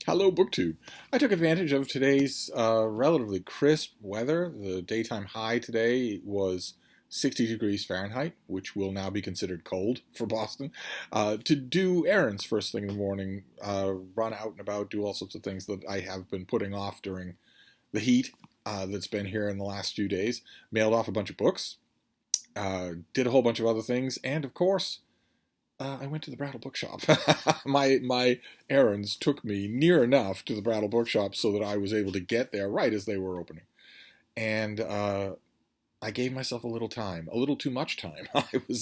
Hello, BookTube. I took advantage of today's relatively crisp weather. The daytime high today was 60 degrees Fahrenheit, which will now be considered cold for Boston, to do errands first thing in the morning, run out and about, do all sorts of things that I have been putting off during the heat that's been here in the last few days. Mailed off a bunch of books, did a whole bunch of other things, and of course, I went to the Brattle bookshop. My errands took me near enough to the Brattle bookshop so that I was able to get there right as they were opening. And I gave myself a little time, a little too much time.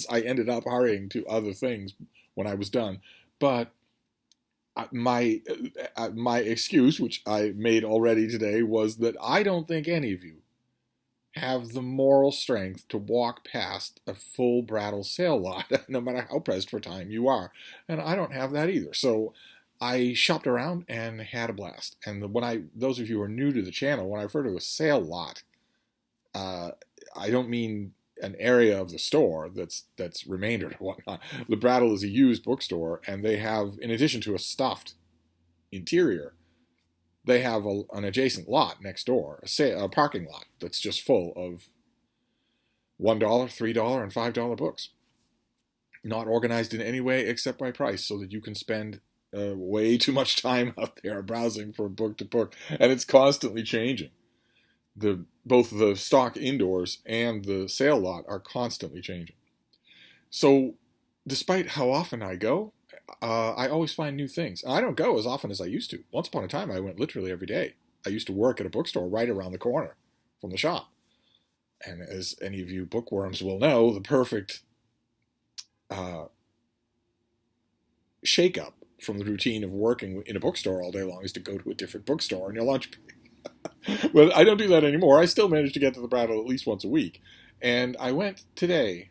I ended up hurrying to other things when I was done. But my excuse, which I made already today, was that I don't think any of you have the moral strength to walk past a full Brattle sale lot, no matter how pressed for time you are. And I don't have that either. So I shopped around and had a blast. And those of you who are new to the channel, when I refer to a sale lot, I don't mean an area of the store that's remainder and whatnot. The Brattle is a used bookstore, and they have, in addition to a stuffed interior, they have an adjacent lot next door, a parking lot that's just full of $1, $3, and $5 books. Not organized in any way except by price, so that you can spend way too much time out there browsing from book to book, and it's constantly changing. Both the stock indoors and the sale lot are constantly changing. So, despite how often I go, I always find new things. I don't go as often as I used to. Once upon a time, I went literally every day. I used to work at a bookstore right around the corner from the shop. And as any of you bookworms will know, the perfect shake-up from the routine of working in a bookstore all day long is to go to a different bookstore on your lunch break. Well, I don't do that anymore. I still manage to get to the Brattle at least once a week. And I went today,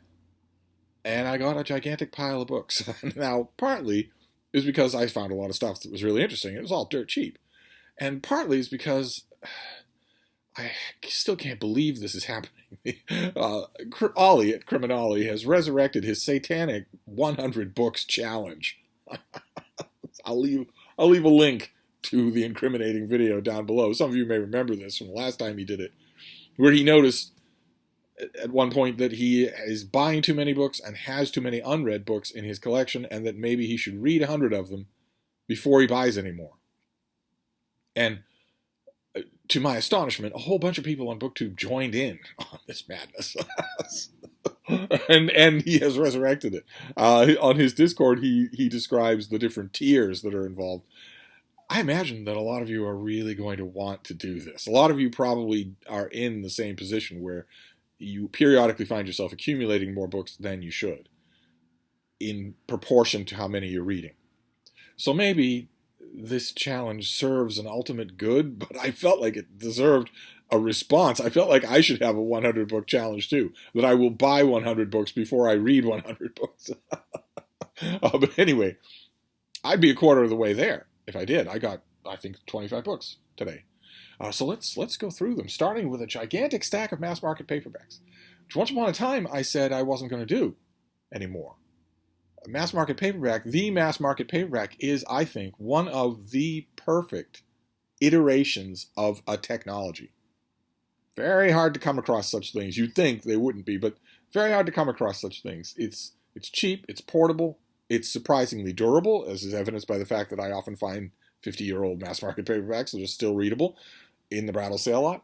and I got a gigantic pile of books. Now, partly is because I found a lot of stuff that was really interesting. It was all dirt cheap. And partly is because I still can't believe this is happening. Ollie at Criminali has resurrected his satanic 100 books challenge. I'll leave a link to the incriminating video down below. Some of you may remember this from the last time he did it, where he noticed at one point that he is buying too many books and has too many unread books in his collection, and that maybe he should read 100 of them before he buys any more. And to my astonishment, a whole bunch of people on BookTube joined in on this madness. and he has resurrected it. On his Discord, he describes the different tiers that are involved. I imagine that a lot of you are really going to want to do this. A lot of you probably are in the same position where you periodically find yourself accumulating more books than you should in proportion to how many you're reading. So maybe this challenge serves an ultimate good, but I felt like it deserved a response. I felt like I should have a 100 book challenge too, that I will buy 100 books before I read 100 books. But anyway, I'd be a quarter of the way there if I did. I got, I think, 25 books today. So let's go through them, starting with a gigantic stack of mass market paperbacks, which once upon a time I said I wasn't going to do anymore. A mass market paperback, the mass market paperback, is, I think, one of the perfect iterations of a technology. Very hard to come across such things. You'd think they wouldn't be, but very hard to come across such things. It's cheap, it's portable, it's surprisingly durable, as is evidenced by the fact that I often find 50-year-old mass market paperbacks that are still readable in the Brattle sale lot.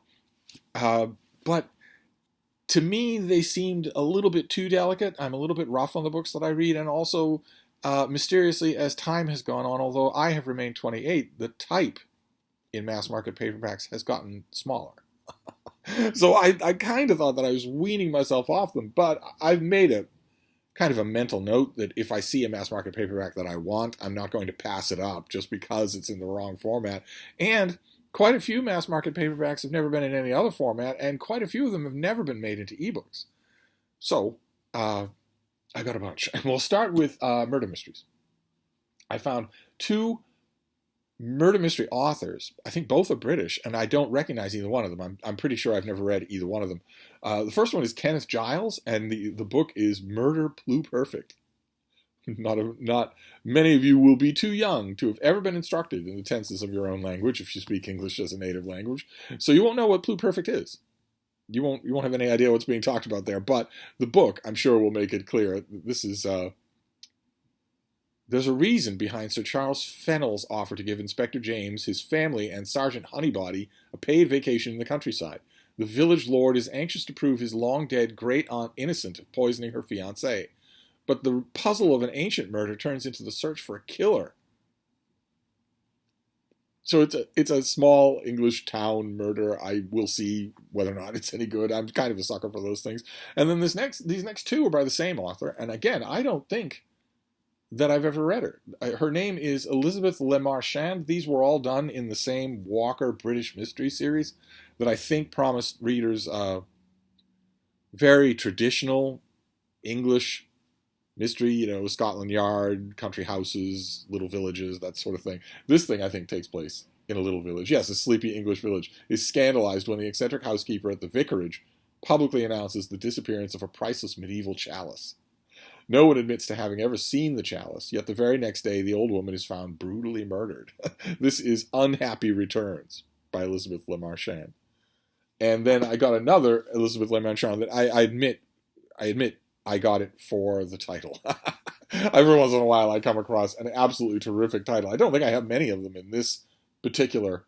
But to me, they seemed a little bit too delicate. I'm a little bit rough on the books that I read, and also, mysteriously, as time has gone on, although I have remained 28, the type in mass market paperbacks has gotten smaller. So I kind of thought that I was weaning myself off them, but I've made a kind of a mental note that if I see a mass market paperback that I want, I'm not going to pass it up just because it's in the wrong format. And quite a few mass market paperbacks have never been in any other format, and quite a few of them have never been made into ebooks. So, I got a bunch. And we'll start with murder mysteries. I found two murder mystery authors. I think both are British, and I don't recognize either one of them. I'm pretty sure I've never read either one of them. The first one is Kenneth Giles, and the book is Murder Pluperfect. Not many of you will be too young to have ever been instructed in the tenses of your own language if you speak English as a native language, so you won't know what pluperfect is. You won't have any idea what's being talked about there. But the book, I'm sure, will make it clear. This is there's a reason behind Sir Charles Fennell's offer to give Inspector James, his family, and Sergeant Honeybody a paid vacation in the countryside. The village lord is anxious to prove his long-dead great-aunt innocent of poisoning her fiancé. But the puzzle of an ancient murder turns into the search for a killer. So it's a small English town murder. I will see whether or not it's any good. I'm kind of a sucker for those things. And then these next two are by the same author. And again, I don't think that I've ever read her. Her name is Elizabeth Le Marchand. These were all done in the same Walker British Mystery series that I think promised readers very traditional English mystery, Scotland Yard, country houses, little villages, that sort of thing. This thing, I think, takes place in a little village. Yes, a sleepy English village is scandalized when the eccentric housekeeper at the vicarage publicly announces the disappearance of a priceless medieval chalice. No one admits to having ever seen the chalice, yet the very next day the old woman is found brutally murdered. This is Unhappy Returns by Elizabeth Le Marchand. And then I got another Elizabeth Le Marchand that I admit I got it for the title. Every once in a while I come across an absolutely terrific title. I don't think I have many of them in this particular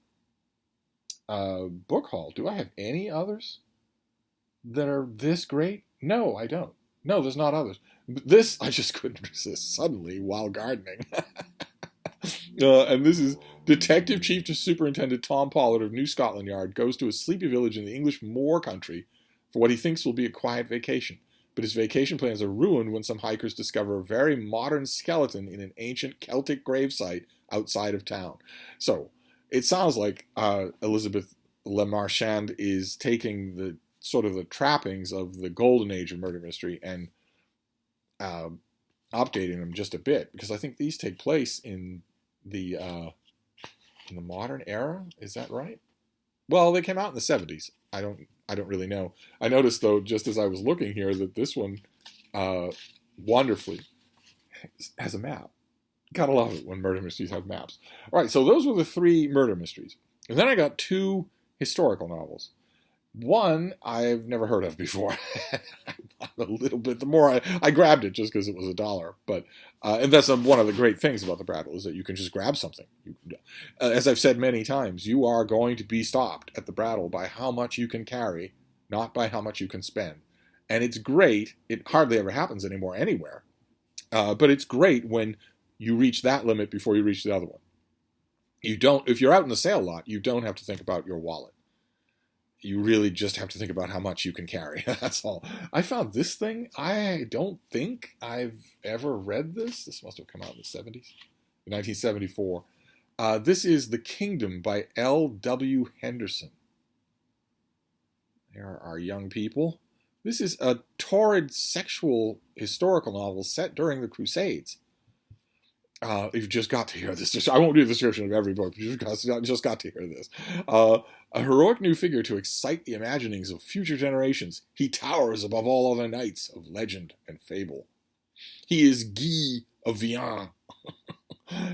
book haul. Do I have any others that are this great? No, I don't. No, there's not others. This I just couldn't resist suddenly while gardening. And this is Detective Chief to Superintendent Tom Pollard of New Scotland Yard goes to a sleepy village in the English moor country for what he thinks will be a quiet vacation. But his vacation plans are ruined when some hikers discover a very modern skeleton in an ancient Celtic gravesite outside of town. So it sounds like Elizabeth Le Marchand is taking the sort of the trappings of the golden age of murder mystery and updating them just a bit, because I think these take place in the modern era. Is that right? Well, they came out in the 70s. I don't really know. I noticed, though, just as I was looking here, that this one wonderfully has a map. Gotta love it when murder mysteries have maps. All right, so those were the three murder mysteries. And then I got two historical novels. One I've never heard of before. A little bit. The more I grabbed it just because it was $1. But and that's one of the great things about the Brattle, is that you can just grab something. As I've said many times, you are going to be stopped at the Brattle by how much you can carry, not by how much you can spend. And it's great. It hardly ever happens anymore anywhere. But it's great when you reach that limit before you reach the other one. If you're out in the sale lot, you don't have to think about your wallet. You really just have to think about how much you can carry. That's all. I found this thing. I don't think I've ever read this. This must have come out in the 70s, 1974. This is The Kingdom by L.W. Henderson. There are our young people. This is a torrid sexual historical novel set during the Crusades. You've just got to hear this. I won't do the description of every book, but you've just got to hear this. A heroic new figure to excite the imaginings of future generations, he towers above all other knights of legend and fable. He is Guy of Vienne.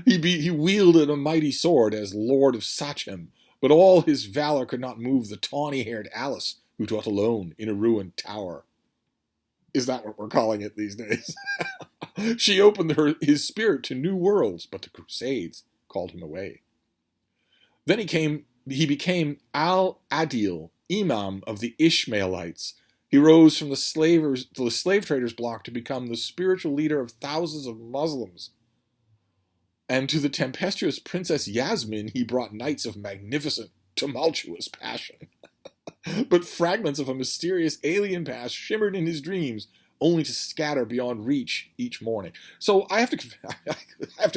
He wielded a mighty sword as Lord of Sachem, but all his valor could not move the tawny-haired Alice, who dwelt alone in a ruined tower. Is that what we're calling it these days? She opened his spirit to new worlds, but the Crusades called him away. Then he became Al-Adil, Imam of the Ishmaelites. He rose from the slave traders' block to become the spiritual leader of thousands of Muslims. And to the tempestuous Princess Yasmin he brought nights of magnificent, tumultuous passion. But fragments of a mysterious alien past shimmered in his dreams, only to scatter beyond reach each morning. So I have to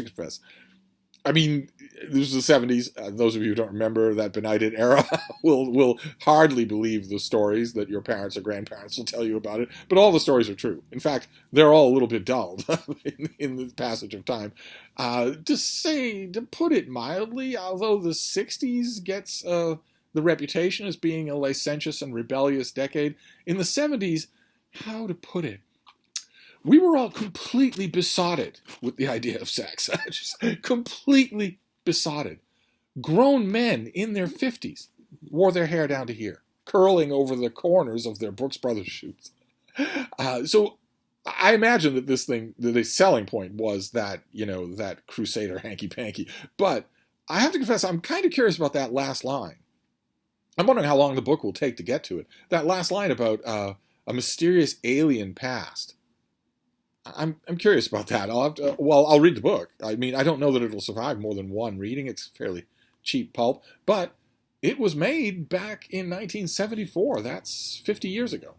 confess. I mean, this was the 70s. Those of you who don't remember that benighted era will hardly believe the stories that your parents or grandparents will tell you about it. But all the stories are true. In fact, they're all a little bit dulled in the passage of time. To put it mildly, although the 60s gets the reputation as being a licentious and rebellious decade, in the 70s, how to put it? we were all completely besotted with the idea of sex. Just completely besotted. Grown men in their 50s wore their hair down to here, curling over the corners of their Brooks Brothers shoots. So I imagine that this thing, the selling point was that, that Crusader hanky-panky. But I have to confess, I'm kind of curious about that last line. I'm wondering how long the book will take to get to it. That last line about a mysterious alien past. I'm curious about that. I'll read the book. I mean, I don't know that it'll survive more than one reading. It's fairly cheap pulp. But it was made back in 1974. That's 50 years ago.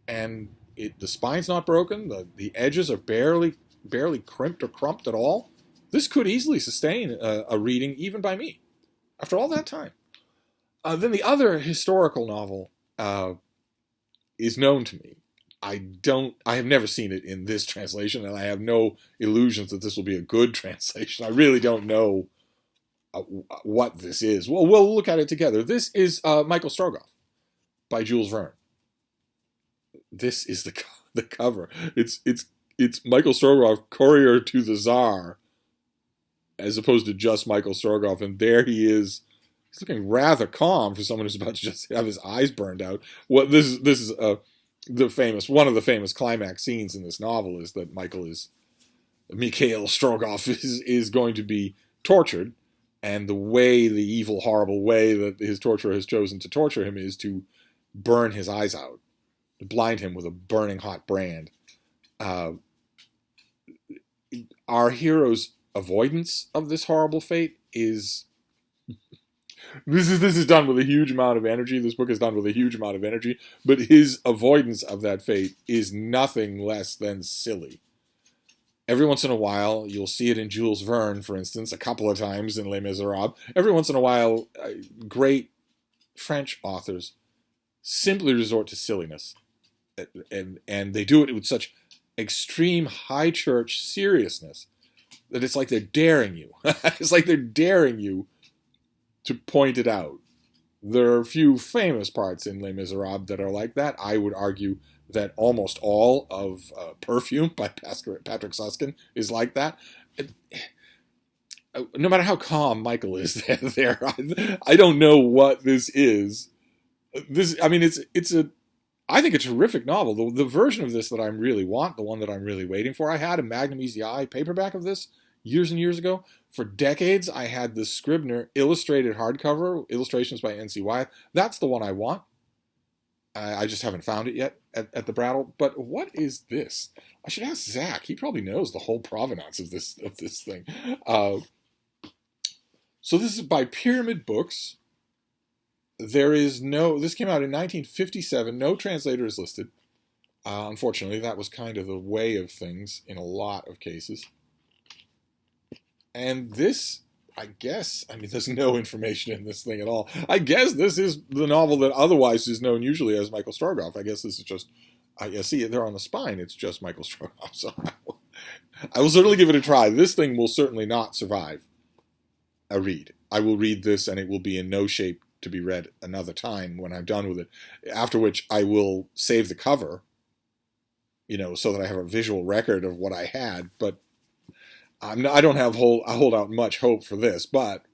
And the spine's not broken. The edges are barely crimped or crumped at all. This could easily sustain a reading, even by me, after all that time. Then the other historical novel is known to me. I have never seen it in this translation, and I have no illusions that this will be a good translation. I really don't know what this is. Well, we'll look at it together. This is Michael Stroganoff by Jules Verne. This is the cover. It's Michael Stroganoff, Courier to the Tsar, as opposed to just Michael Stroganoff, and there he is. He's looking rather calm for someone who's about to just have his eyes burned out. This is one of the famous climax scenes in this novel is that Mikhail Stroganoff is going to be tortured, and the evil, horrible way that his torturer has chosen to torture him is to burn his eyes out, to blind him with a burning hot brand. Our hero's avoidance of this horrible fate is... This is done with a huge amount of energy. This book is done with a huge amount of energy, but his avoidance of that fate is nothing less than silly. Every once in a while, you'll see it in Jules Verne, for instance, a couple of times in Les Miserables. Every once in a while, great French authors simply resort to silliness, and they do it with such extreme high church seriousness that it's like they're daring you. It's like they're daring you to point it out. There are a few famous parts in Les Miserables that are like that. I would argue that almost all of Perfume by Patrick Susskind is like that. No matter how calm Michael is there, I don't know what this is. I think it's a terrific novel. The version of this that I really want, the one that I'm really waiting for, I had a Magnum Easy Eye paperback of this years and years ago. For decades, I had the Scribner illustrated hardcover, illustrations by N.C. Wyeth. That's the one I want. I just haven't found it yet at the Brattle. But what is this? I should ask Zach. He probably knows the whole provenance of this thing. So this is by Pyramid Books. This came out in 1957. No translator is listed. Unfortunately, that was kind of the way of things in a lot of cases. And this, there's no information in this thing at all. I guess this is the novel that otherwise is known usually as Michael Stroganoff. I guess this is just, I see it there on the spine. It's just Michael Stroganoff. So I will certainly give it a try. This thing will certainly not survive a read. I will read this and it will be in no shape to be read another time when I'm done with it. After which I will save the cover, so that I have a visual record of what I had. But I don't hold out much hope for this, but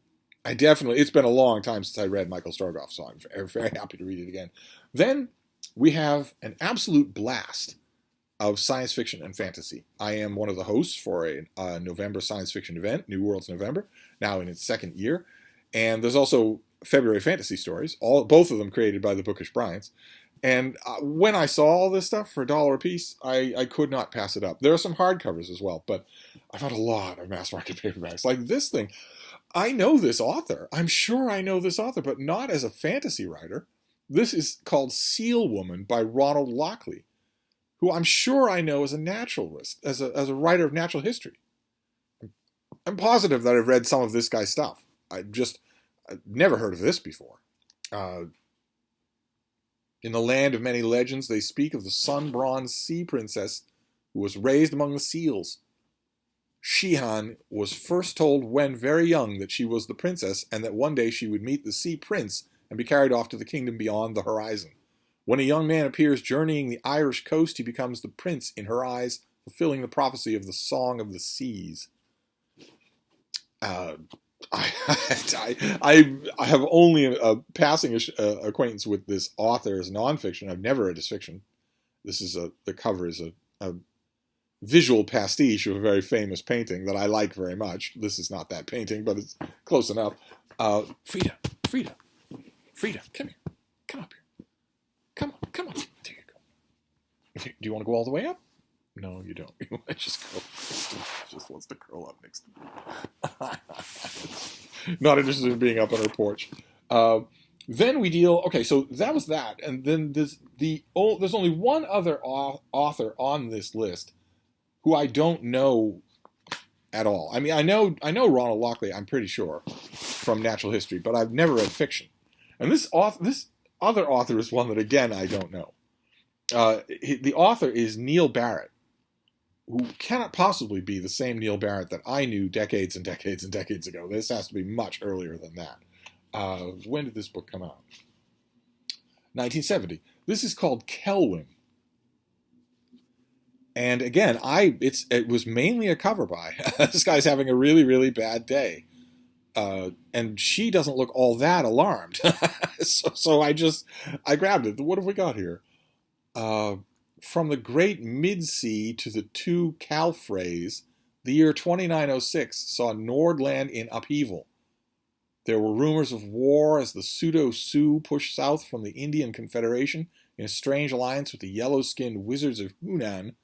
it's been a long time since I read Michael Stroganoff, so I'm very, very happy to read it again. Then we have an absolute blast of science fiction and fantasy. I am one of the hosts for a November science fiction event, New Worlds November, now in its second year. And there's also February Fantasy Stories, both of them created by the Bookish Bryants. And when I saw all this stuff for $1 a piece, I could not pass it up. There are some hardcovers as well, but I found a lot of mass market paperbacks. Like this thing, I know this author. I'm sure I know this author, but not as a fantasy writer. This is called Seal Woman by Ronald Locke, who I'm sure I know as a naturalist, as a writer of natural history. I'm positive that I've read some of this guy's stuff. I've never heard of this before. In the land of many legends, they speak of the sun-bronzed sea princess who was raised among the seals. Shihan was first told when very young that she was the princess and that one day she would meet the sea prince and be carried off to the kingdom beyond the horizon. When a young man appears journeying the Irish coast, he becomes the prince in her eyes, fulfilling the prophecy of the Song of the Seas. I have only a passing acquaintance with this author as nonfiction. I've never read his fiction. This is the cover is a visual pastiche of a very famous painting that I like very much. This is not that painting, but it's close enough. Frida, come here. Come up here. Come on. There you go. Do you want to go all the way up? No, you don't. You want to just go. Just wants to curl up next to me. Not interested in being up on her porch. Then we deal. Okay, so that was that, and then there's only one other author on this list who I don't know at all. I mean, I know Ronald Locke, I'm pretty sure, from natural history, but I've never read fiction. And this other author is one that, again, I don't know. The author is Neil Barrett, who cannot possibly be the same Neil Barrett that I knew decades and decades and decades ago. This has to be much earlier than that. When did this book come out? 1970. This is called Kelwyn. And again, it was mainly a cover by. This guy's having a really, really bad day. And she doesn't look all that alarmed. so I grabbed it. What have we got here? From the great mid-sea to the two Calfrays, the year 2906 saw Nordland in upheaval. There were rumors of war as the pseudo-Sioux pushed south from the Indian Confederation in a strange alliance with the yellow-skinned wizards of Hunan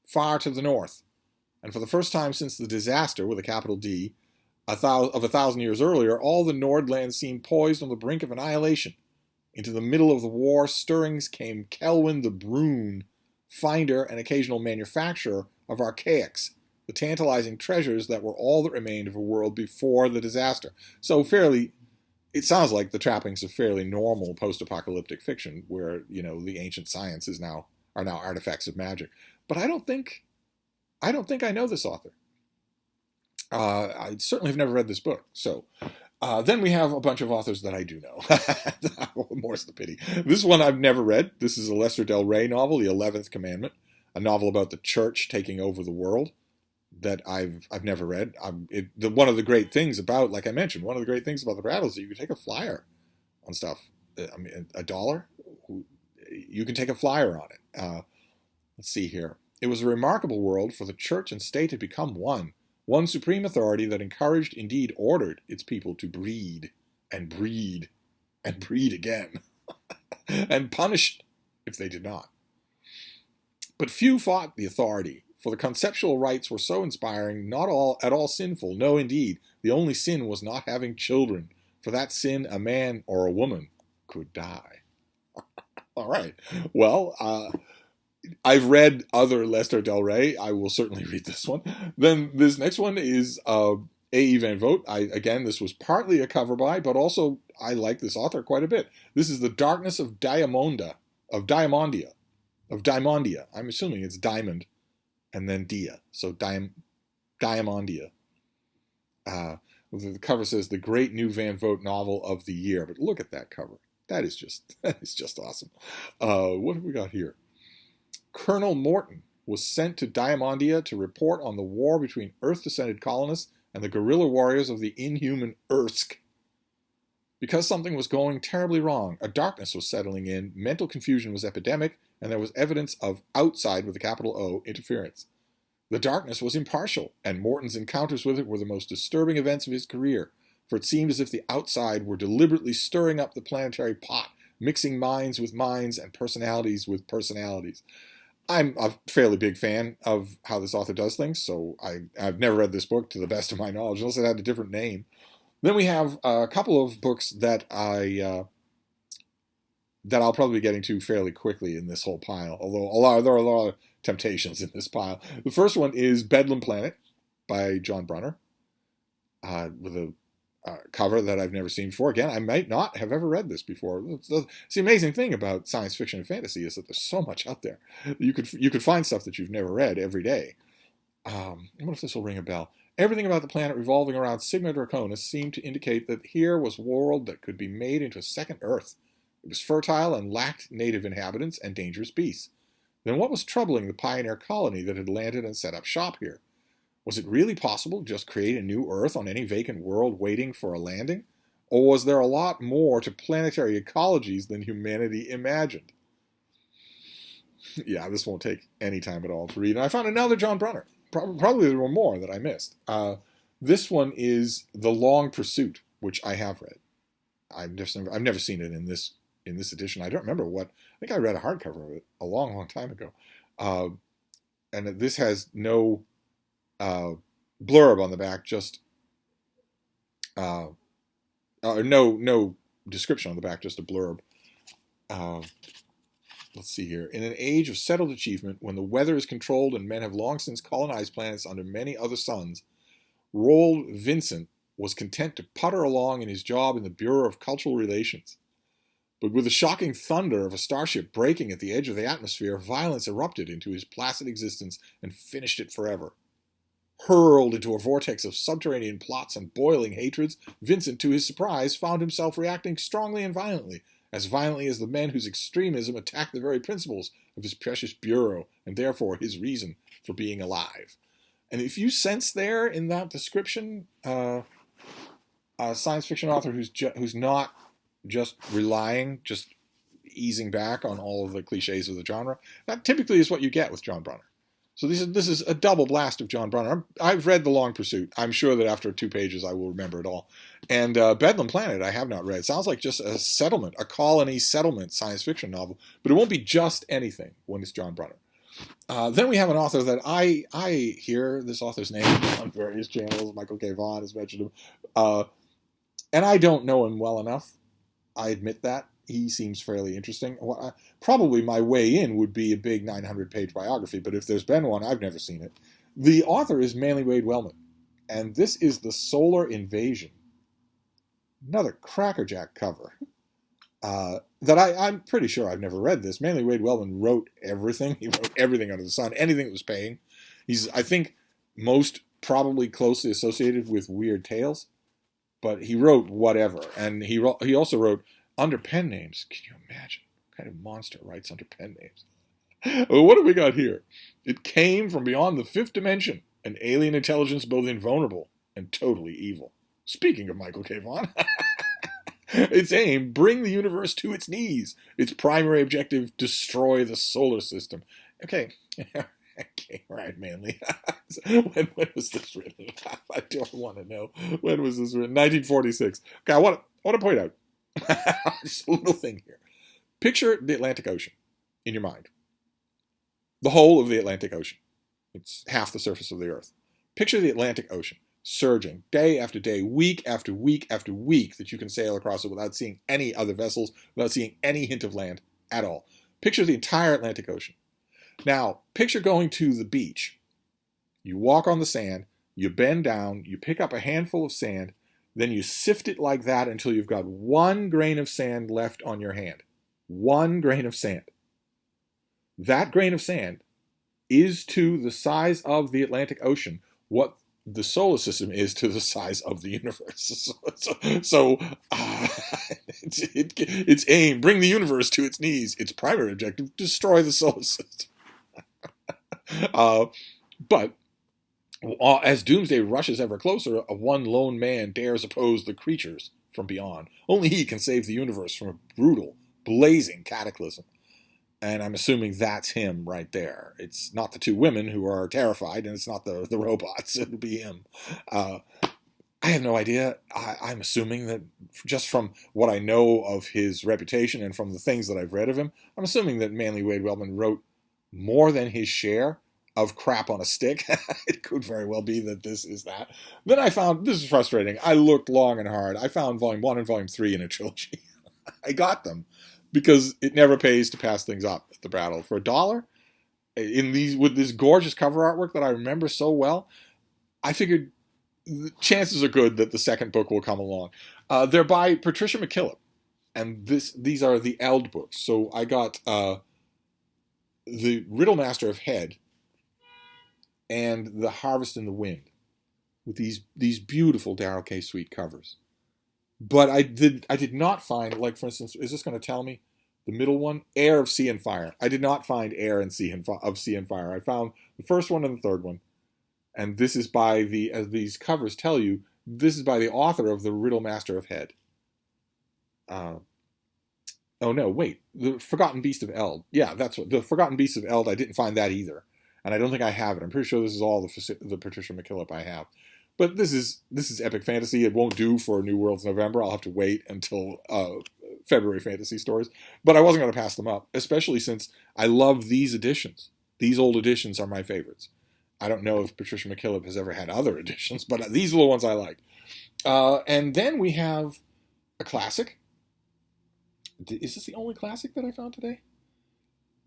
far to the north. And for the first time since the disaster, with a capital D, of 1,000 years earlier, all the Nordland seemed poised on the brink of annihilation. Into the middle of the war stirrings came Kelwyn the Brune, finder and occasional manufacturer of archaics, the tantalizing treasures that were all that remained of a world before the disaster. So it sounds like the trappings of fairly normal post-apocalyptic fiction, where the ancient sciences are now artifacts of magic. But I don't think I know this author. I certainly have never read this book. So then we have a bunch of authors that I do know. More's the pity. This one I've never read. This is a Lester Del Rey novel, The 11th Commandment, a novel about the church taking over the world that I've never read. One of the great things about, like I mentioned, one of the great things about the Brattle is that you can take a flyer on stuff. I mean, $1, you can take a flyer on it. Let's see here. It was a remarkable world, for the church and state had become one supreme authority that encouraged, indeed ordered, its people to breed and breed and breed again, and punished if they did not. But few fought the authority, for the conceptual rites were so inspiring, not at all sinful. No, indeed, the only sin was not having children. For that sin, a man or a woman could die. All right. Well, I've read other Lester Del Rey. I will certainly read this one. Then this next one is A.E. Van Vogt. Again, this was partly a cover by, but also I like this author quite a bit. This is The Darkness of Diamondia. I'm assuming it's diamond and then dia. So Diamondia. The cover says the great new Van Vogt novel of the year. But look at that cover. That is just awesome. What have we got here? Colonel Morton was sent to Diamondia to report on the war between Earth-descended colonists and the guerrilla warriors of the inhuman Ersk. Because something was going terribly wrong, a darkness was settling in, mental confusion was epidemic, and there was evidence of outside, with a capital O, interference. The darkness was impartial, and Morton's encounters with it were the most disturbing events of his career, for it seemed as if the outside were deliberately stirring up the planetary pot, mixing minds with minds and personalities with personalities. I'm a fairly big fan of how this author does things, so I've never read this book to the best of my knowledge, unless it had a different name. Then we have a couple of books that I'll probably be getting to fairly quickly in this whole pile, although there are a lot of temptations in this pile. The first one is Bedlam Planet by John Brunner, with a cover that I've never seen before. Again, I might not have ever read this before. It's the amazing thing about science fiction and fantasy is that there's so much out there. You could find stuff that you've never read every day. I wonder if this will ring a bell. Everything about the planet revolving around Sigma Draconis seemed to indicate that here was a world that could be made into a second Earth. It was fertile and lacked native inhabitants and dangerous beasts. Then what was troubling the pioneer colony that had landed and set up shop here? Was it really possible to just create a new Earth on any vacant world waiting for a landing? Or was there a lot more to planetary ecologies than humanity imagined? Yeah, this won't take any time at all to read. And I found another John Brunner. Probably there were more that I missed. This one is The Long Pursuit, which I have read. I've never seen it in this edition. I don't remember what. I think I read a hardcover of it a long, long time ago. And this has no blurb on the back, just no description on the back, just a blurb. Let's see here. In an age of settled achievement, when the weather is controlled and men have long since colonized planets under many other suns, Roald Vincent was content to putter along in his job in the Bureau of Cultural Relations. But with the shocking thunder of a starship breaking at the edge of the atmosphere, violence erupted into his placid existence and finished it forever. Hurled into a vortex of subterranean plots and boiling hatreds, Vincent, to his surprise, found himself reacting strongly and violently as the men whose extremism attacked the very principles of his precious bureau, and therefore his reason for being alive. And if you sense there in that description a science fiction author who's not just easing back on all of the cliches of the genre, that typically is what you get with John Brunner. So this is a double blast of John Brunner. I've read The Long Pursuit. I'm sure that after 2 pages I will remember it all. And Bedlam Planet I have not read. It sounds like just a colony settlement science fiction novel. But it won't be just anything when it's John Brunner. Then we have an author that I hear this author's name on various channels. Michael K. Vaughan has mentioned him. And I don't know him well enough. I admit that. He seems fairly interesting. Probably my way in would be a big 900-page biography, but if there's been one, I've never seen it. The author is Manly Wade Wellman, and this is The Solar Invasion. Another crackerjack cover. That I'm pretty sure I've never read this. Manly Wade Wellman wrote everything. He wrote everything under the sun, anything that was paying. He's, I think, most probably closely associated with Weird Tales, but he wrote whatever. And he also wrote under pen names. Can you imagine what kind of monster writes under pen names? Well, what have we got here? It came from beyond the 5th dimension, an alien intelligence both invulnerable and totally evil. Speaking of Michael K. Vaughan, its aim, bring the universe to its knees. Its primary objective, destroy the solar system. Okay, okay, right, Manly. when was this written? I don't want to know. When was this written? 1946. Okay, I want to point out just a little thing here. Picture the Atlantic Ocean in your mind. The whole of the Atlantic Ocean. It's half the surface of the Earth. Picture the Atlantic Ocean surging day after day, week after week after week, that you can sail across it without seeing any other vessels, without seeing any hint of land at all. Picture the entire Atlantic Ocean. Now, picture going to the beach. You walk on the sand, you bend down, you pick up a handful of sand, then you sift it like that until you've got 1 grain of sand left on your hand. 1 grain of sand. That grain of sand is to the size of the Atlantic Ocean what the solar system is to the size of the universe. Its aim, bring the universe to its knees. Its primary objective, destroy the solar system. But as doomsday rushes ever closer, one lone man dares oppose the creatures from beyond. Only he can save the universe from a brutal, blazing cataclysm. And I'm assuming that's him right there. It's not the 2 women who are terrified, and it's not the robots. It'll be him. I have no idea. I'm assuming that just from what I know of his reputation and from the things that I've read of him, I'm assuming that Manly Wade Wellman wrote more than his share of crap on a stick. It could very well be that this is that. Then I found, this is frustrating, I looked long and hard. I found Volume 1 and Volume 3 in a trilogy. I got them because it never pays to pass things up at the Brattle. For $1, with this gorgeous cover artwork that I remember so well, I figured the chances are good that the second book will come along. They're by Patricia McKillip, and these are the Eld books. So I got the Riddlemaster of Head and The Harvest in the Wind with these beautiful Darrell K. Sweet covers. But I did not find, like, for instance, is this going to tell me the middle one, Air of Sea and Fire? I did not find Air and Sea and of Sea and Fire. I found the first one and the third one, and this is by the, as these covers tell you, this is by the author of the Riddle Master of Head. Oh no, wait, the Forgotten Beast of Eld. Yeah, that's what the Forgotten Beast of Eld. I didn't find that either, and I don't think I have it. I'm pretty sure this is all the Patricia McKillip I have. But this is epic fantasy. It won't do for New Worlds November. I'll have to wait until February fantasy stories. But I wasn't going to pass them up, especially since I love these editions. These old editions are my favorites. I don't know if Patricia McKillip has ever had other editions, but these are the ones I like. And then we have a classic. Is this the only classic that I found today?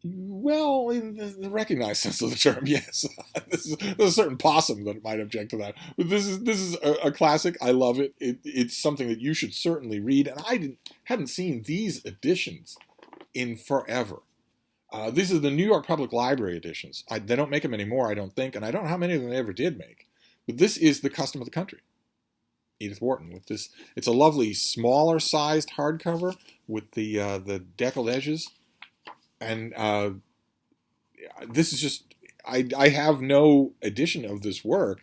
Well, in the recognized sense of the term, yes. There's a certain possum that might object to that. But this is a classic. I love it. It's something that you should certainly read. And I hadn't seen these editions in forever. These are the New York Public Library editions. They don't make them anymore, I don't think, and I don't know how many of them they ever did make. But this is The Custom of the Country. Edith Wharton with this. It's a lovely smaller sized hardcover with the deckled edges, and this is just I have no edition of this work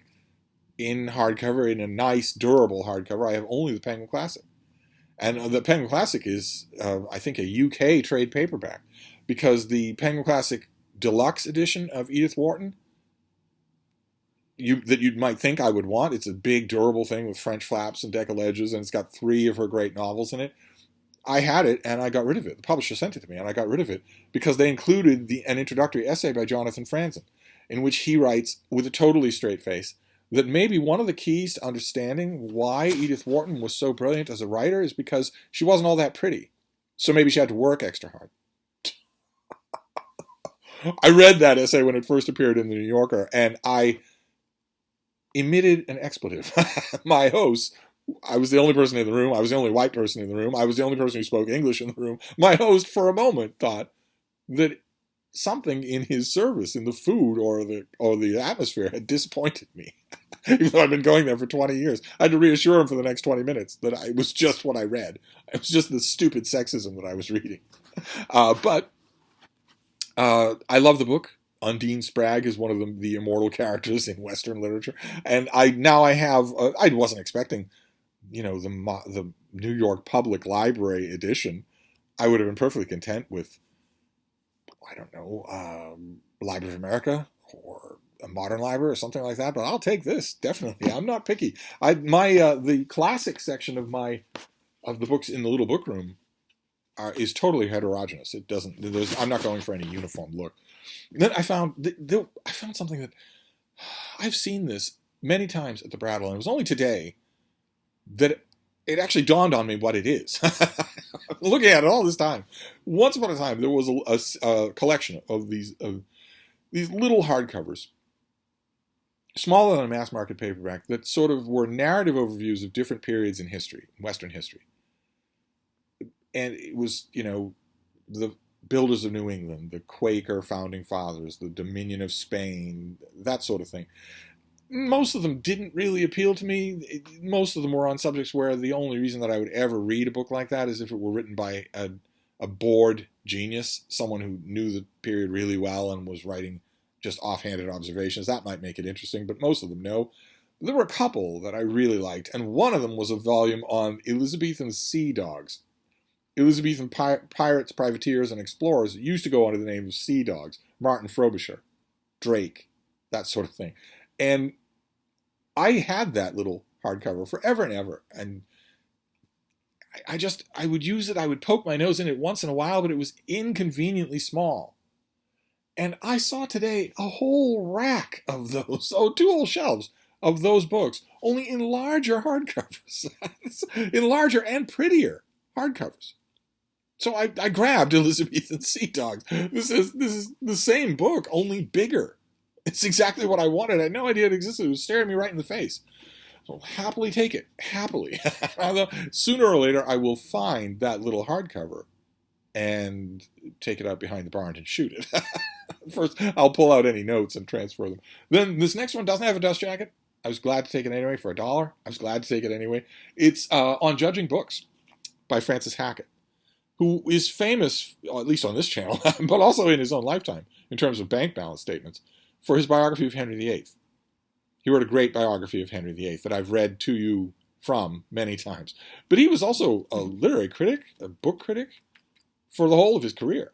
in hardcover, in a nice durable hardcover. I have only the Penguin Classic, and the Penguin Classic is I think a UK trade paperback, because the Penguin Classic Deluxe edition of Edith Wharton, that you might think I would want. It's a big, durable thing with French flaps and deckled edges, and it's got 3 of her great novels in it. I had it, and I got rid of it. The publisher sent it to me, and I got rid of it because they included an introductory essay by Jonathan Franzen, in which he writes, with a totally straight face, that maybe one of the keys to understanding why Edith Wharton was so brilliant as a writer is because she wasn't all that pretty. So maybe she had to work extra hard. I read that essay when it first appeared in the New Yorker, and I emitted an expletive. My host, I was the only person in the room. I was the only white person in the room. I was the only person who spoke English in the room. My host, for a moment, thought that something in his service, in the food or the atmosphere, had disappointed me. Even though I've been going there for 20 years, I had to reassure him for the next 20 minutes that it was just what I read. It was just the stupid sexism that I was reading. But I love the book. Undine Spragg is one of the immortal characters in Western literature, and I wasn't expecting, the New York Public Library edition. I would have been perfectly content with, I don't know, Library of America or a Modern Library or something like that. But I'll take this, definitely. I'm not picky. The classic section of the books in the little book room is totally heterogeneous. It doesn't. I'm not going for any uniform look. Then I found something that I've seen this many times at the Brattle, and it was only today that it actually dawned on me what it is. Looking at it all this time. Once upon a time, there was a collection of these little hardcovers, smaller than a mass market paperback, that sort of were narrative overviews of different periods in history, Western history. And it was, the builders of New England, the Quaker founding fathers, the Dominion of Spain, that sort of thing. Most of them didn't really appeal to me. Most of them were on subjects where the only reason that I would ever read a book like that is if it were written by a bored genius, someone who knew the period really well and was writing just offhanded observations. That might make it interesting, but most of them no. There were a couple that I really liked, and one of them was a volume on Elizabethan sea dogs. Elizabethan pirates, privateers, and explorers used to go under the name of sea dogs. Martin Frobisher, Drake, that sort of thing. And I had that little hardcover forever and ever. And I would use it. I would poke my nose in it once in a while, but it was inconveniently small. And I saw today a whole rack of those, 2 whole shelves of those books, only in larger hardcovers, in larger and prettier hardcovers. So I grabbed Elizabethan Sea Dogs. This is the same book, only bigger. It's exactly what I wanted. I had no idea it existed. It was staring me right in the face. So happily take it. Happily. Although sooner or later I will find that little hardcover and take it out behind the barn and shoot it. First, I'll pull out any notes and transfer them. Then this next one doesn't have a dust jacket. I was glad to take it anyway for $1. I was glad to take it anyway. It's On Judging Books by Francis Hackett, who is famous, at least on this channel, but also in his own lifetime, in terms of bank balance statements, for his biography of Henry VIII. He wrote a great biography of Henry VIII that I've read to you from many times. But he was also a literary critic, a book critic, for the whole of his career.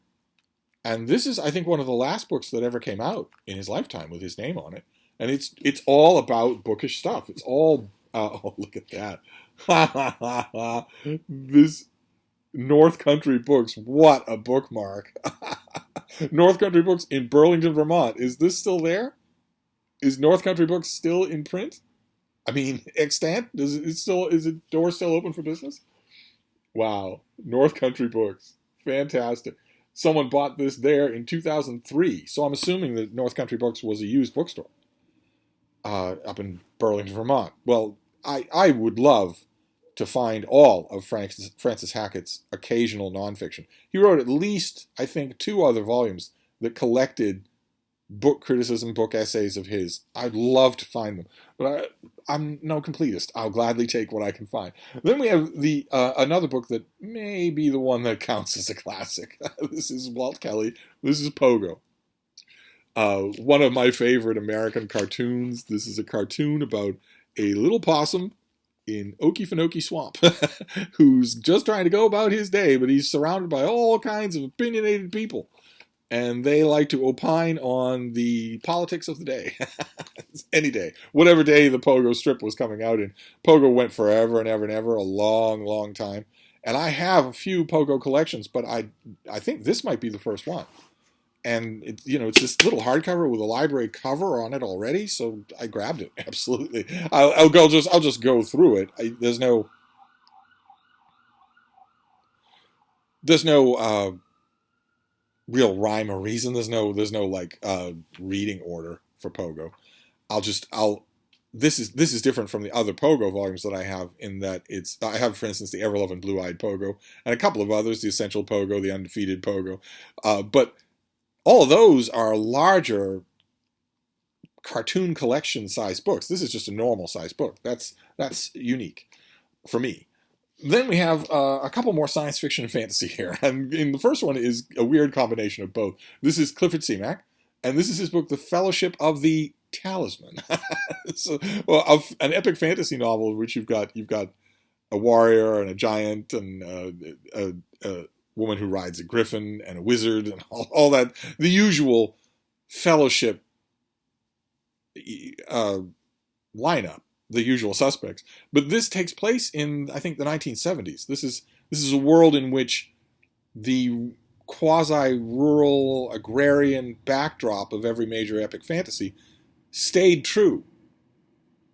And this is, I think, one of the last books that ever came out in his lifetime with his name on it. And it's all about bookish stuff. It's all, oh, look at that. This North Country Books, what a bookmark. North Country Books in Burlington, Vermont. Is this still there? Is North Country Books still in print? I mean, extant? Is it door still open for business? Wow. North Country Books. Fantastic. Someone bought this there in 2003. So I'm assuming that North Country Books was a used bookstore up in Burlington, Vermont. Well, I would love to find all of Francis Hackett's occasional nonfiction. He wrote at least, I think, 2 other volumes that collected book criticism, book essays of his. I'd love to find them, but I'm no completist. I'll gladly take what I can find. Then we have the another book that may be the one that counts as a classic. This is Walt Kelly. This is Pogo. One of my favorite American cartoons. This is a cartoon about a little possum in Okefenokee Swamp who's just trying to go about his day, but he's surrounded by all kinds of opinionated people. And they like to opine on the politics of the day. Any day. Whatever day the Pogo strip was coming out in. Pogo went forever and ever and ever, a long, long time. And I have a few Pogo collections, but I think this might be the first one. And it's this little hardcover with a library cover on it already, so I grabbed it. Absolutely. I'll just go through it. There's no real rhyme or reason. There's no like reading order for Pogo. This is different from the other Pogo volumes that I have, in that I have, for instance, the Ever-Loving Blue-Eyed Pogo and a couple of others, the Essential Pogo, the Undefeated Pogo, but all of those are larger cartoon collection size books. This is just a normal size book. That's unique for me. Then we have a couple more science fiction and fantasy here. And the first one is a weird combination of both. This is Clifford CMAC, and this is his book, The Fellowship of the Talisman. An epic fantasy novel in which you've got a warrior and a giant and a woman who rides a griffin and a wizard and all that. The usual fellowship lineup. The usual suspects. But this takes place in, I think, the 1970s. This is a world in which the quasi-rural agrarian backdrop of every major epic fantasy stayed true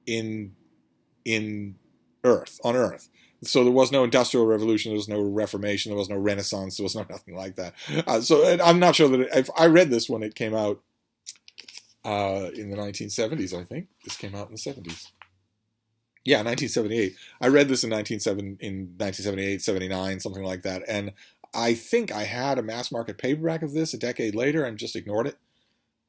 on Earth. So there was no Industrial Revolution, there was no Reformation, there was no Renaissance, there was nothing like that. So I'm not sure that if I read this when it came out in the 1970s, I think. This came out in the 70s. Yeah, 1978. I read this in 1978, 79, something like that. And I think I had a mass market paperback of this a decade later and just ignored it.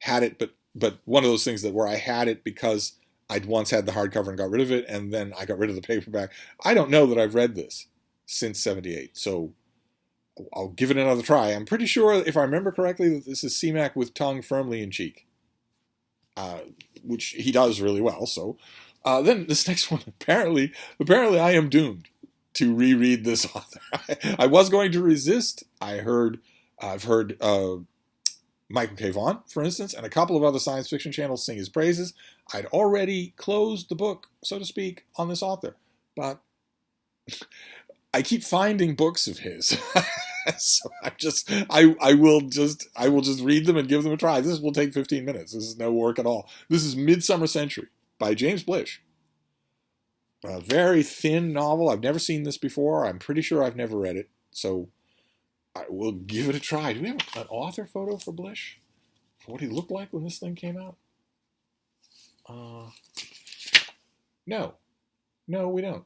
Had it, but one of those things where I had it because I'd once had the hardcover and got rid of it, and then I got rid of the paperback. I don't know that I've read this since 78, so I'll give it another try. I'm pretty sure, if I remember correctly, that this is CMAC with tongue firmly in cheek, which he does really well, so... then this next one, apparently I am doomed to reread this author. I was going to resist. I've heard Michael K. Vaughan, for instance, and a couple of other science fiction channels sing his praises. I'd already closed the book, so to speak, on this author, but I keep finding books of his. So I will just read them and give them a try. This will take 15 minutes. This is no work at all. This is MidSummer Century by James Blish. A very thin novel. I've never seen this before. I'm pretty sure I've never read it. So I will give it a try. Do we have an author photo for Blish? For what he looked like when this thing came out? No. No, we don't.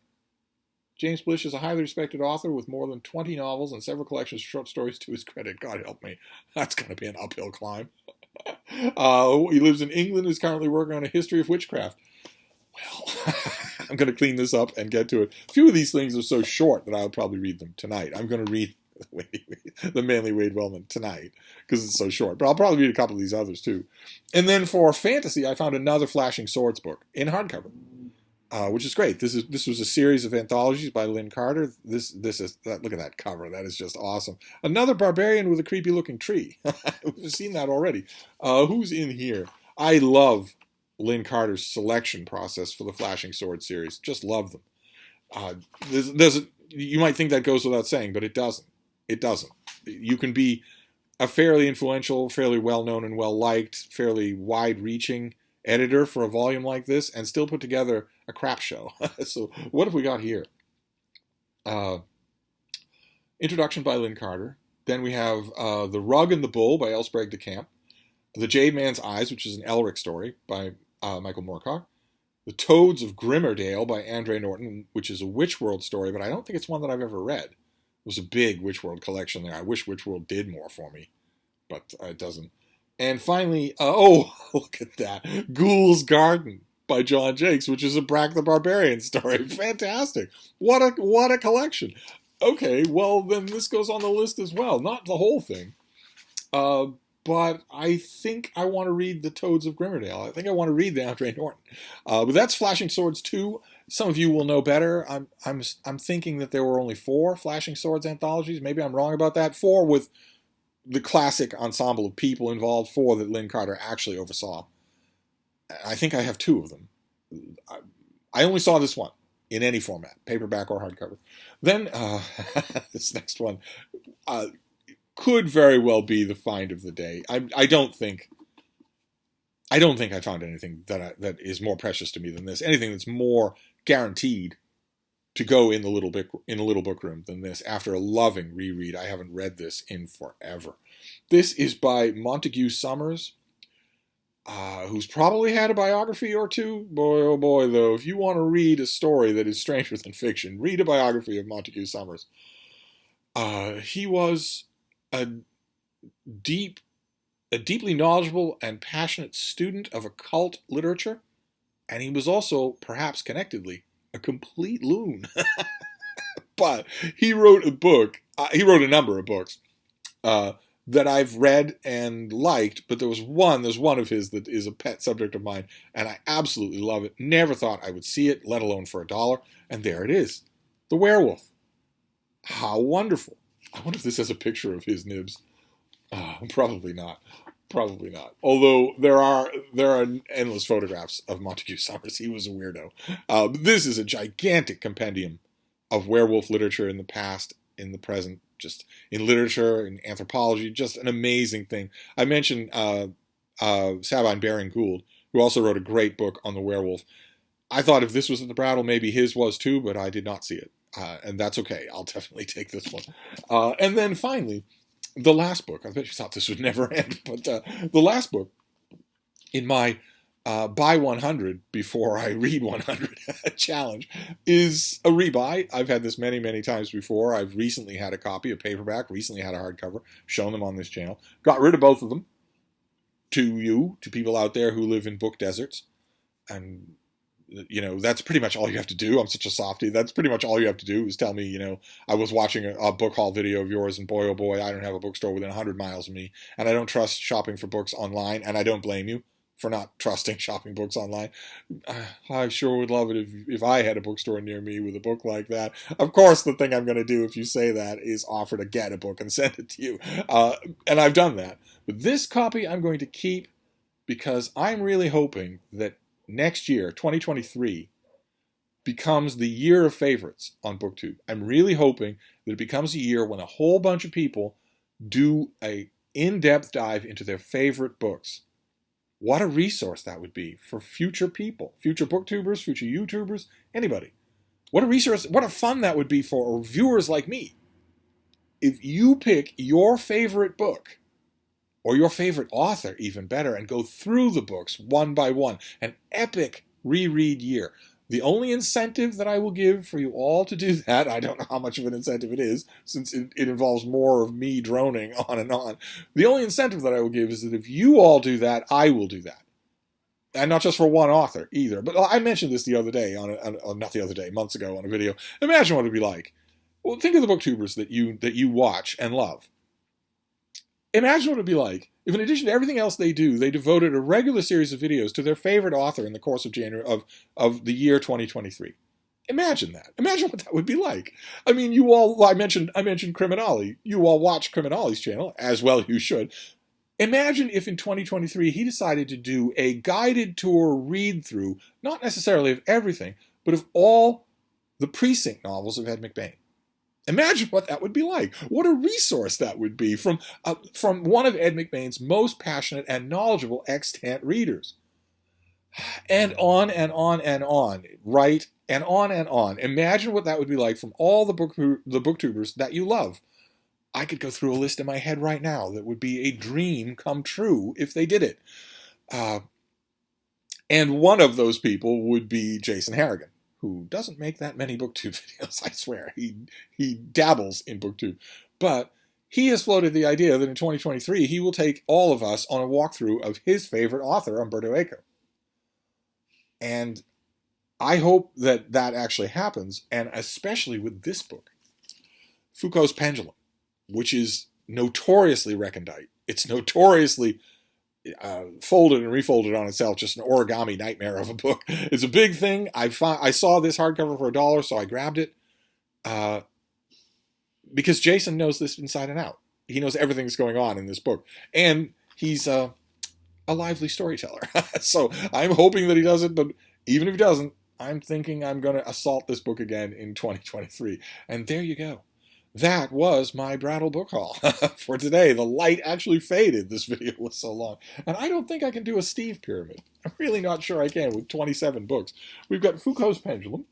James Blish is a highly respected author with more than 20 novels and several collections of short stories to his credit. God help me. That's going to be an uphill climb. He lives in England and is currently working on a history of witchcraft. Well, I'm going to clean this up and get to it. A few of these things are so short that I'll probably read them tonight. I'm going to read the Manly Wade Wellman tonight because it's so short. But I'll probably read a couple of these others too. And then for fantasy, I found another Flashing Swords book in hardcover, which is great. This was a series of anthologies by Lynn Carter. This is look at that cover. That is just awesome. Another barbarian with a creepy looking tree. We've seen that already. Who's in here? I love Lynn Carter's selection process for the Flashing Sword series. Just love them. You might think that goes without saying, but it doesn't. It doesn't. You can be a fairly influential, fairly well-known and well-liked, fairly wide-reaching editor for a volume like this and still put together a crap show. So what have we got here? Introduction by Lynn Carter. Then we have The Rug and the Bull by L. Sprague de Camp. The Jade Man's Eyes, which is an Elric story by Michael Moorcock. The Toads of Grimmerdale by Andre Norton, which is a Witchworld story, but I don't think it's one that I've ever read. There was a big Witchworld collection there. I wish Witchworld did more for me, but it doesn't. And finally, look at that. Ghoul's Garden by John Jakes, which is a Brack the Barbarian story. Fantastic. What a collection. Okay, well, then this goes on the list as well. Not the whole thing. But I think I want to read The Toads of Grimmerdale. I think I want to read the Andre Norton. But that's Flashing Swords 2. Some of you will know better. I'm thinking that there were only 4 Flashing Swords anthologies. Maybe I'm wrong about that. 4 with the classic ensemble of people involved. 4 that Lynn Carter actually oversaw. I think I have 2 of them. I only saw this one in any format, paperback or hardcover. Then this next one could very well be the find of the day. I don't think I found anything that is more precious to me than this. Anything that's more guaranteed to go in the little book room than this. After a loving reread, I haven't read this in forever. This is by Montague Summers, who's probably had a biography or two. Boy, oh boy, though, if you want to read a story that is stranger than fiction, read a biography of Montague Summers. He was a deeply knowledgeable and passionate student of occult literature, and he was also, perhaps connectedly, a complete loon. But he wrote a book. He wrote a number of books that I've read and liked, but there's one of his that is a pet subject of mine, and I absolutely love it. Never thought I would see it, let alone for $1, and there it is. The Werewolf. How wonderful. I wonder if this has a picture of his nibs. Probably not. Probably not. Although there are endless photographs of Montague Summers. He was a weirdo. This is a gigantic compendium of werewolf literature in the past, in the present, just in literature, in anthropology, just an amazing thing. I mentioned Sabine Baring-Gould, who also wrote a great book on the werewolf. I thought if this was in the Brattle, maybe his was too, but I did not see it. And that's okay. I'll definitely take this one. And then finally, the last book. I bet you thought this would never end, but the last book in my buy 100 before I read 100 challenge is a rebuy. I've had this many, many times before. I've recently had a copy, a paperback, recently had a hardcover, shown them on this channel. Got rid of both of them to people out there who live in book deserts. And that's pretty much all you have to do. I'm such a softie. That's pretty much all you have to do is tell me, I was watching a book haul video of yours, and boy, oh boy, I don't have a bookstore within 100 miles of me, and I don't trust shopping for books online, and I don't blame you for not trusting shopping books online. I sure would love it if I had a bookstore near me with a book like that. Of course, the thing I'm going to do if you say that is offer to get a book and send it to you. And I've done that. But this copy I'm going to keep because I'm really hoping that next year, 2023, becomes the year of favorites on BookTube. I'm really hoping that it becomes a year when a whole bunch of people do a in-depth dive into their favorite books. What a resource that would be for future people, future booktubers, future YouTubers, anybody. What a resource, what a fun that would be for viewers like me. If you pick your favorite book, or your favorite author, even better, and go through the books one by one. An epic reread year. The only incentive that I will give for you all to do that, I don't know how much of an incentive it is, since it involves more of me droning on and on. The only incentive that I will give is that if you all do that, I will do that. And not just for one author either. But I mentioned this the other day, not the other day, months ago on a video. Imagine what it'd be like. Well, think of the booktubers that you watch and love. Imagine what it'd be like if, in addition to everything else they do, they devoted a regular series of videos to their favorite author in the course of the year 2023. Imagine that. Imagine what that would be like. I mean, you all, well, I mentioned Criminale. You all watch Criminale's channel, as well you should. Imagine if in 2023 he decided to do a guided tour read-through, not necessarily of everything, but of all the Precinct novels of Ed McBain. Imagine what that would be like. What a resource that would be from one of Ed McBain's most passionate and knowledgeable extant readers. And on and on and on, right? And on and on. Imagine what that would be like from all the booktubers that you love. I could go through a list in my head right now that would be a dream come true if they did it. And one of those people would be Jason Harrigan, who doesn't make that many booktube videos, I swear. He dabbles in booktube. But he has floated the idea that in 2023 he will take all of us on a walkthrough of his favorite author, Umberto Eco. And I hope that that actually happens, and especially with this book, Foucault's Pendulum, which is notoriously recondite. It's notoriously folded and refolded on itself, just an origami nightmare of a book. It's a big thing. I saw this hardcover for $1, so I grabbed it because Jason knows this inside and out. He knows everything that's going on in this book, and he's a lively storyteller. So I'm hoping that he does it, but even if he doesn't, I'm thinking I'm going to assault this book again in 2023. And there you go. That was my Brattle book haul for today. The light actually faded. This video was so long. And I don't think I can do a Steve pyramid. I'm really not sure I can with 27 books. We've got Foucault's Pendulum.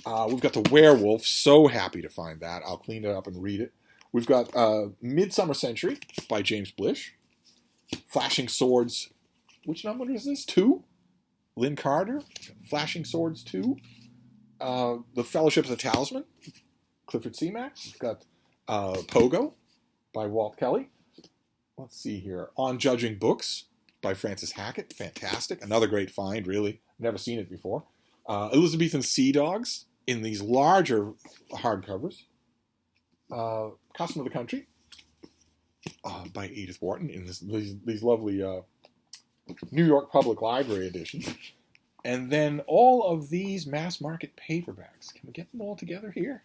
We've got the Werewolf. So happy to find that. I'll clean it up and read it. We've got MidSummer Century by James Blish. Flashing Swords. Which number is this? 2? Lynn Carter. Flashing Swords 2. The Fellowship of the Talisman. Clifford CMAC. We've got Pogo by Walt Kelly. Let's see here. On Judging Books by Francis Hackett. Fantastic. Another great find, really. Never seen it before. Elizabethan Sea Dogs in these larger hardcovers. Custom of the Country by Edith Wharton in these lovely New York Public Library editions. And then all of these mass market paperbacks. Can we get them all together here?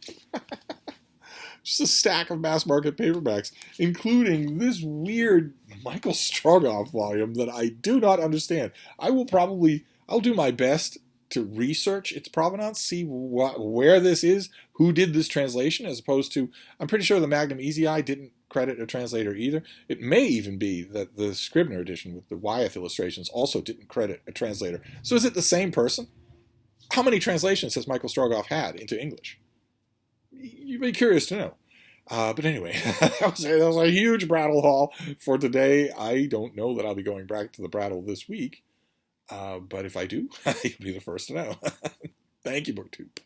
Just a stack of mass market paperbacks, including this weird Michael Stroganoff volume that I do not understand. I'll do my best to research its provenance, see where this is, who did this translation, as opposed to, I'm pretty sure the Magnum Easy Eye didn't credit a translator either. It may even be that the Scribner edition with the Wyeth illustrations also didn't credit a translator. So is it the same person? How many translations has Michael Stroganoff had into English? You'd be curious to know. But anyway, that was a huge Brattle haul for today. I don't know that I'll be going back to the Brattle this week. But if I do, you'll be the first to know. Thank you, BookTube.